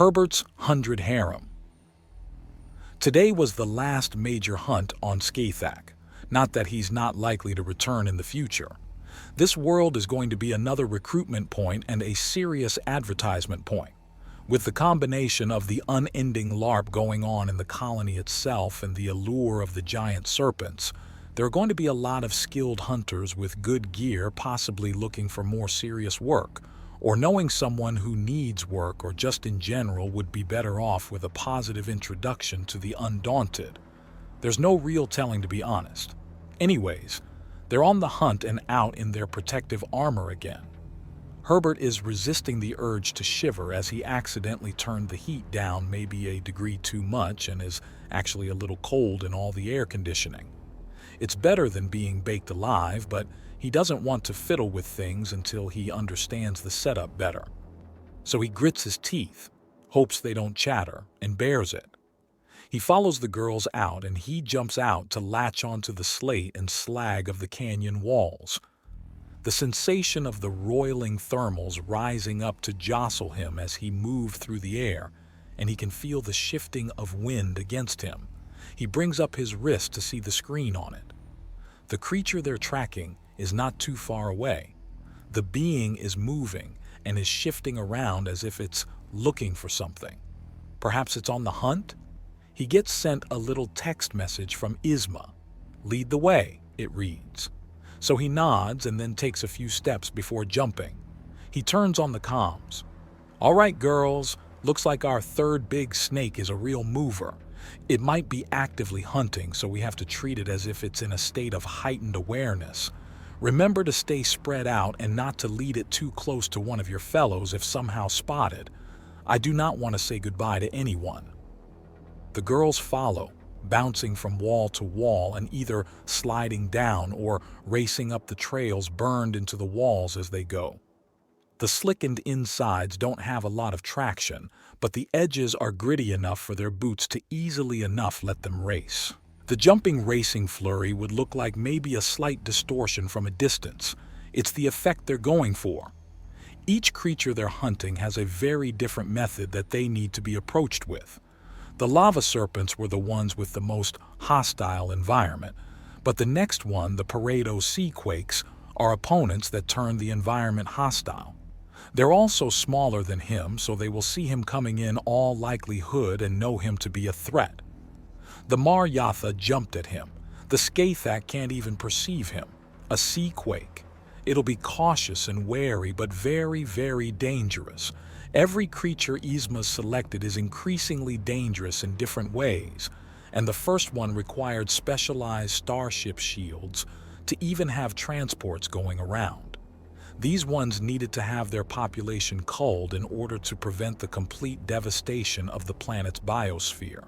Herbert's 100 Harem. Today was the last major hunt on Skaithak. Not that he's not likely to return in the future. This world is going to be another recruitment point and a serious advertisement point. With the combination of the unending LARP going on in the colony itself and the allure of the giant serpents, there are going to be a lot of skilled hunters with good gear possibly looking for more serious work, or knowing someone who needs work or just in general would be better off with a positive introduction to the undaunted. There's no real telling, to be honest. Anyways, they're on the hunt and out in their protective armor again. Herbert is resisting the urge to shiver as he accidentally turned the heat down maybe a degree too much and is actually a little cold in all the air conditioning. It's better than being baked alive, but he doesn't want to fiddle with things until he understands the setup better. So he grits his teeth, hopes they don't chatter, and bears it. He follows the girls out and he jumps out to latch onto the slate and slag of the canyon walls. The sensation of the roiling thermals rising up to jostle him as he moved through the air, and he can feel the shifting of wind against him. He brings up his wrist to see the screen on it. The creature they're tracking is not too far away. The being is moving and is shifting around as if it's looking for something. Perhaps it's on the hunt? He gets sent a little text message from Isma. "Lead the way," it reads. So he nods and then takes a few steps before jumping. He turns on the comms. "All right, girls, looks like our third big snake is a real mover. It might be actively hunting, so we have to treat it as if it's in a state of heightened awareness. Remember to stay spread out and not to lead it too close to one of your fellows if somehow spotted. I do not want to say goodbye to anyone." The girls follow, bouncing from wall to wall and either sliding down or racing up the trails burned into the walls as they go. The slickened insides don't have a lot of traction, but the edges are gritty enough for their boots to easily enough let them race. The jumping racing flurry would look like maybe a slight distortion from a distance. It's the effect they're going for. Each creature they're hunting has a very different method that they need to be approached with. The lava serpents were the ones with the most hostile environment, but the next one, the Pareto sea quakes, are opponents that turn the environment hostile. They're also smaller than him, so they will see him coming in all likelihood and know him to be a threat. The Mar-Yatha jumped at him. The Skaithak can't even perceive him. A sea quake. It'll be cautious and wary, but very, very dangerous. Every creature Isma's selected is increasingly dangerous in different ways, and the first one required specialized starship shields to even have transports going around. These ones needed to have their population culled in order to prevent the complete devastation of the planet's biosphere.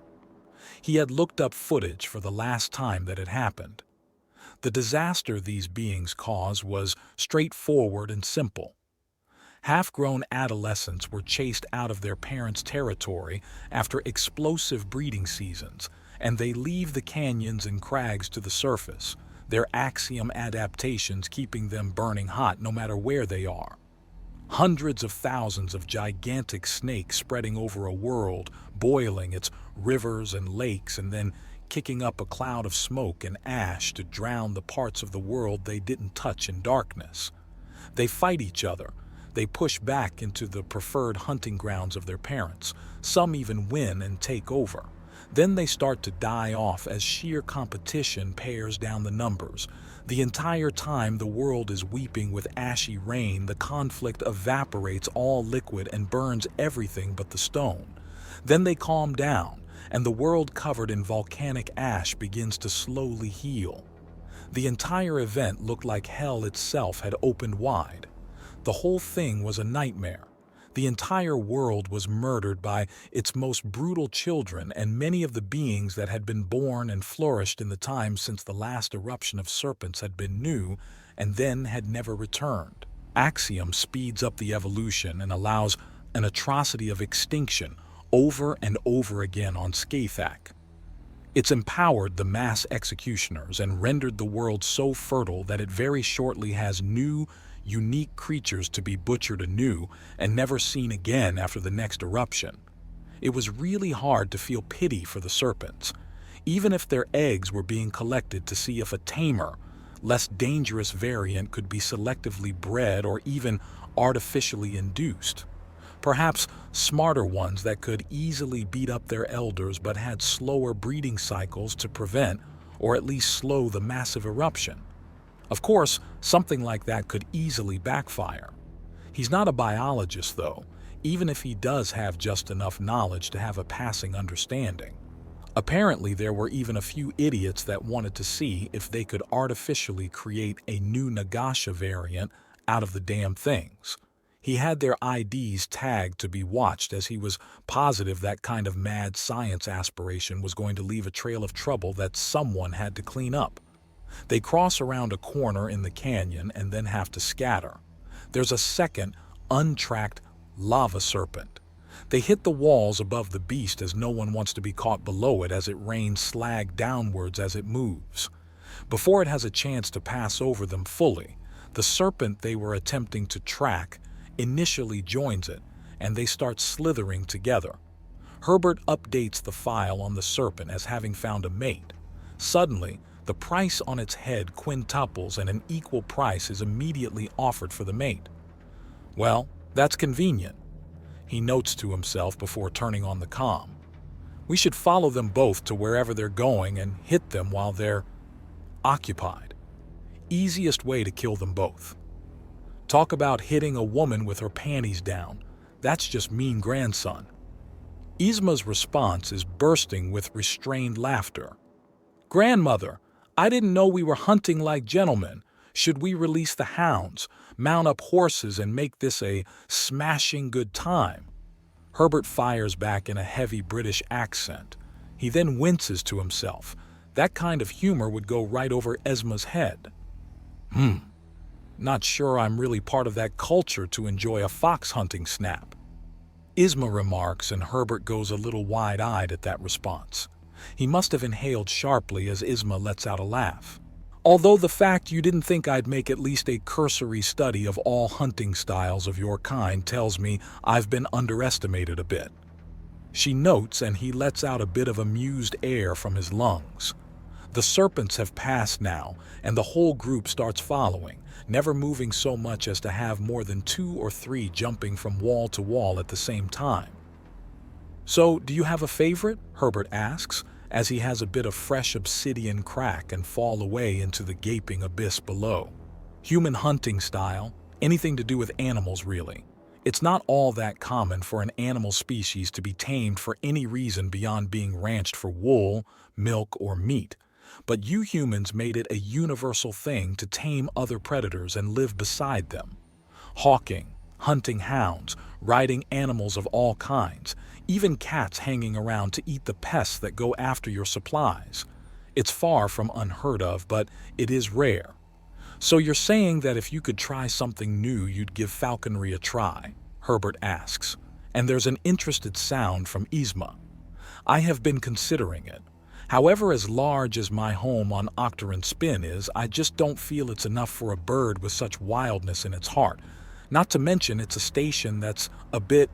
He had looked up footage for the last time that it happened. The disaster these beings caused was straightforward and simple. Half-grown adolescents were chased out of their parents' territory after explosive breeding seasons, and they leave the canyons and crags to the surface, their axiom adaptations keeping them burning hot no matter where they are. Hundreds of thousands of gigantic snakes spreading over a world, boiling its rivers and lakes and then kicking up a cloud of smoke and ash to drown the parts of the world they didn't touch in darkness. They fight each other. They push back into the preferred hunting grounds of their parents. Some even win and take over. Then they start to die off as sheer competition pares down the numbers. The entire time the world is weeping with ashy rain, the conflict evaporates all liquid and burns everything but the stone. Then they calm down, and the world covered in volcanic ash begins to slowly heal. The entire event looked like hell itself had opened wide. The whole thing was a nightmare. The entire world was murdered by its most brutal children, and many of the beings that had been born and flourished in the time since the last eruption of serpents had been new and then had never returned. Axiom speeds up the evolution and allows an atrocity of extinction over and over again on Skaithak. It's empowered the mass executioners and rendered the world so fertile that it very shortly has new, unique creatures to be butchered anew and never seen again after the next eruption. It was really hard to feel pity for the serpents, even if their eggs were being collected to see if a tamer, less dangerous variant could be selectively bred or even artificially induced. Perhaps smarter ones that could easily beat up their elders but had slower breeding cycles to prevent or at least slow the massive eruption. Of course, something like that could easily backfire. He's not a biologist, though, even if he does have just enough knowledge to have a passing understanding. Apparently, there were even a few idiots that wanted to see if they could artificially create a new Nagasha variant out of the damn things. He had their IDs tagged to be watched, as he was positive that kind of mad science aspiration was going to leave a trail of trouble that someone had to clean up. They cross around a corner in the canyon and then have to scatter. There's a second, untracked lava serpent. They hit the walls above the beast as no one wants to be caught below it as it rains slag downwards as it moves. Before it has a chance to pass over them fully, the serpent they were attempting to track initially joins it, and they start slithering together. Herbert updates the file on the serpent as having found a mate. Suddenly, the price on its head quintuples and an equal price is immediately offered for the mate. Well, that's convenient, he notes to himself before turning on the comm. We should follow them both to wherever they're going and hit them while they're occupied. Easiest way to kill them both. Talk about hitting a woman with her panties down. That's just mean grandson. Yzma's response is bursting with restrained laughter. Grandmother, I didn't know we were hunting like gentlemen. Should we release the hounds, mount up horses, and make this a smashing good time? Herbert fires back in a heavy British accent. He then winces to himself. That kind of humor would go right over Yzma's head. Not sure I'm really part of that culture to enjoy a fox hunting snap. Yzma remarks, and Herbert goes a little wide-eyed at that response. He must have inhaled sharply as Yzma lets out a laugh. Although the fact you didn't think I'd make at least a cursory study of all hunting styles of your kind tells me I've been underestimated a bit. She notes, and he lets out a bit of amused air from his lungs. The serpents have passed now, and the whole group starts following, never moving so much as to have more than 2 or 3 jumping from wall to wall at the same time. So, do you have a favorite? Herbert asks, as he has a bit of fresh obsidian crack and fall away into the gaping abyss below. Human hunting style, anything to do with animals really. It's not all that common for an animal species to be tamed for any reason beyond being ranched for wool, milk, or meat. But you humans made it a universal thing to tame other predators and live beside them. Hawking, hunting hounds, riding animals of all kinds, even cats hanging around to eat the pests that go after your supplies. It's far from unheard of, but it is rare. So you're saying that if you could try something new, you'd give falconry a try? Herbert asks, and there's an interested sound from Yzma. I have been considering it. However, as large as my home on Octoran Spin is, I just don't feel it's enough for a bird with such wildness in its heart. Not to mention it's a station that's a bit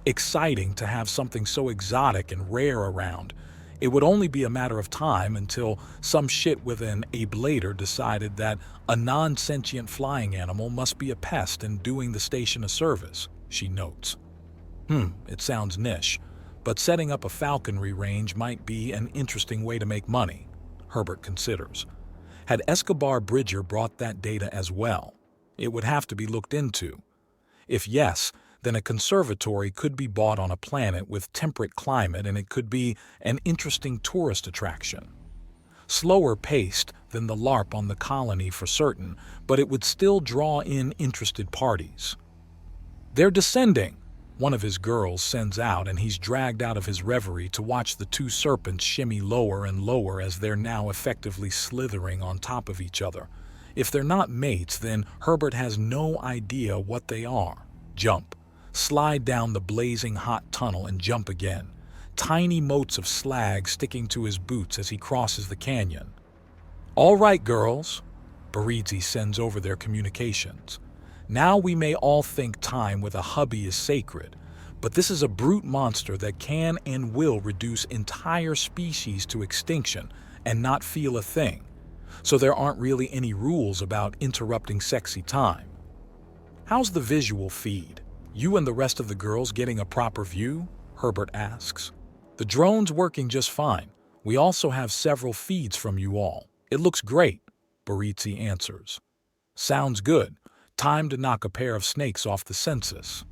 exciting to have something so exotic and rare around. It would only be a matter of time until some shit with an ablator decided that a non-sentient flying animal must be a pest and doing the station a service, she notes. It sounds niche, but setting up a falconry range might be an interesting way to make money, Herbert considers. Had Escobar Bridger brought that data as well? It would have to be looked into. If yes, then a conservatory could be bought on a planet with temperate climate, and it could be an interesting tourist attraction. Slower paced than the LARP on the colony for certain, but it would still draw in interested parties. They're descending, one of his girls sends out, and he's dragged out of his reverie to watch the 2 serpents shimmy lower and lower as they're now effectively slithering on top of each other. If they're not mates, then Herbert has no idea what they are. Jump. Slide down the blazing hot tunnel and jump again. Tiny motes of slag sticking to his boots as he crosses the canyon. All right, girls, Baridzi sends over their communications. Now we may all think time with a hubby is sacred, But this is a brute monster that can and will reduce entire species to extinction and not feel a thing. So there aren't really any rules about interrupting sexy time. How's the visual feed? You and the rest of the girls getting a proper view? Herbert asks. The drone's working just fine. We also have several feeds from you all. It looks great, Baritzi answers. Sounds good. Time to knock a pair of snakes off the census.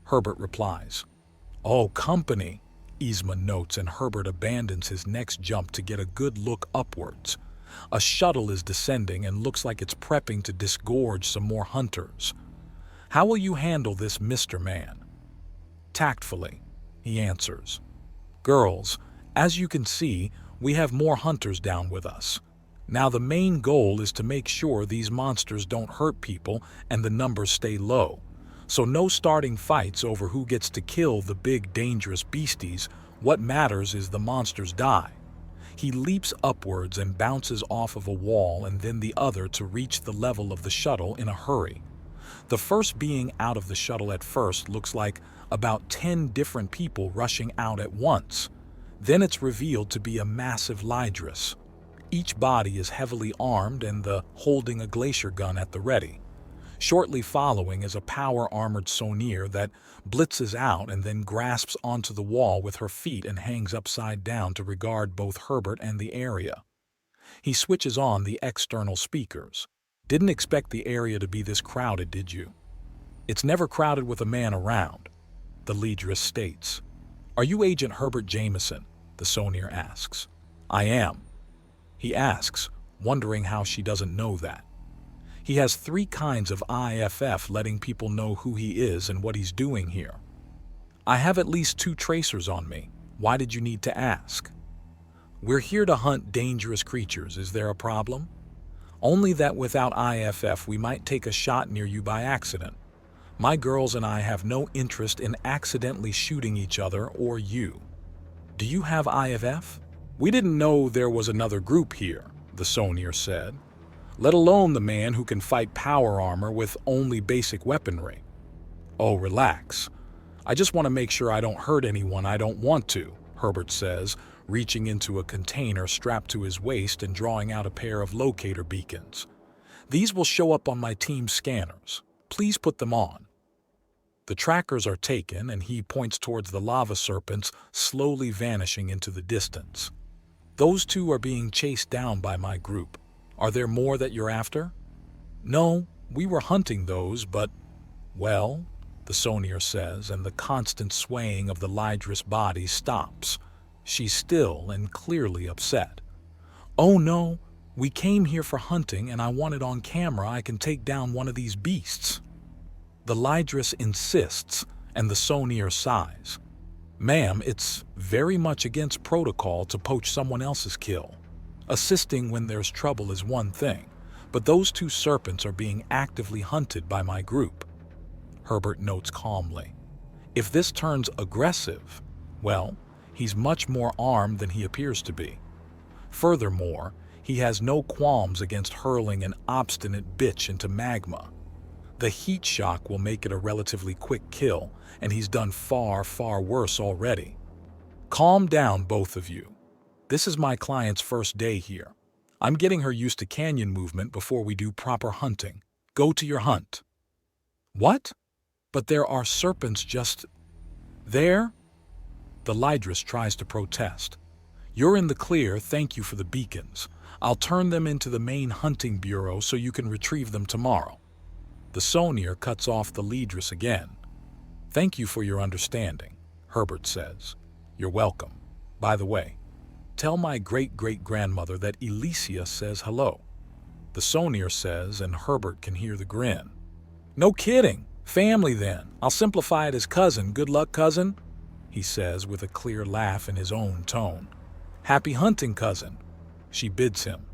Herbert replies. Oh, company, Yzma notes, and Herbert abandons his next jump to get a good look upwards. A shuttle is descending and looks like it's prepping to disgorge some more hunters. How will you handle this, Mr. Man? Tactfully, he answers. Girls, as you can see, we have more hunters down with us. Now the main goal is to make sure these monsters don't hurt people and the numbers stay low. So no starting fights over who gets to kill the big dangerous beasties. What matters is the monsters die. He leaps upwards and bounces off of a wall and then the other to reach the level of the shuttle in a hurry. The first being out of the shuttle at first looks like about 10 different people rushing out at once. Then it's revealed to be a massive Lydris. Each body is heavily armed and holding a glacier gun at the ready. Shortly following is a power-armored Sonier that blitzes out and then grasps onto the wall with her feet and hangs upside down to regard both Herbert and the area. He switches on the external speakers. Didn't expect the area to be this crowded, did you? It's never crowded with a man around, the Lydris states. Are you Agent Herbert Jameson? The Sonier asks. I am. He asks, wondering how she doesn't know that. He has 3 kinds of IFF letting people know who he is and what he's doing here. I have at least 2 tracers on me. Why did you need to ask? We're here to hunt dangerous creatures. Is there a problem? Only that without IFF we might take a shot near you by accident. My girls and I have no interest in accidentally shooting each other or you. Do you have IFF? We didn't know there was another group here, the Sonier said. Let alone the man who can fight power armor with only basic weaponry. Oh, relax. I just want to make sure I don't hurt anyone I don't want to, Herbert says, reaching into a container strapped to his waist and drawing out a pair of locator beacons. These will show up on my team's scanners. Please put them on. The trackers are taken, and he points towards the lava serpents slowly vanishing into the distance. Those 2 are being chased down by my group. Are there more that you're after? No, we were hunting those, but, well, the Sonier says, and the constant swaying of the Lydris body stops. She's still and clearly upset. Oh no, we came here for hunting and I wanted on camera I can take down one of these beasts. The Lydris insists, and the Sonier sighs. Ma'am, it's very much against protocol to poach someone else's kill. Assisting when there's trouble is one thing, but those 2 serpents are being actively hunted by my group. Herbert notes calmly. If this turns aggressive, well, he's much more armed than he appears to be. Furthermore, he has no qualms against hurling an obstinate bitch into magma. The heat shock will make it a relatively quick kill, and he's done far, far worse already. Calm down, both of you. This is my client's first day here. I'm getting her used to canyon movement before we do proper hunting. Go to your hunt. What? But there are serpents just... there? The Lydris tries to protest. You're in the clear, thank you for the beacons. I'll turn them into the main hunting bureau so you can retrieve them tomorrow. The Sonier cuts off the Lydris again. Thank you for your understanding, Herbert says. You're welcome. By the way, tell my great-great-grandmother that Elysia says hello. The Sonier says, and Herbert can hear the grin. No kidding. Family then. I'll simplify it as cousin. Good luck, cousin, he says with a clear laugh in his own tone. Happy hunting, cousin, she bids him.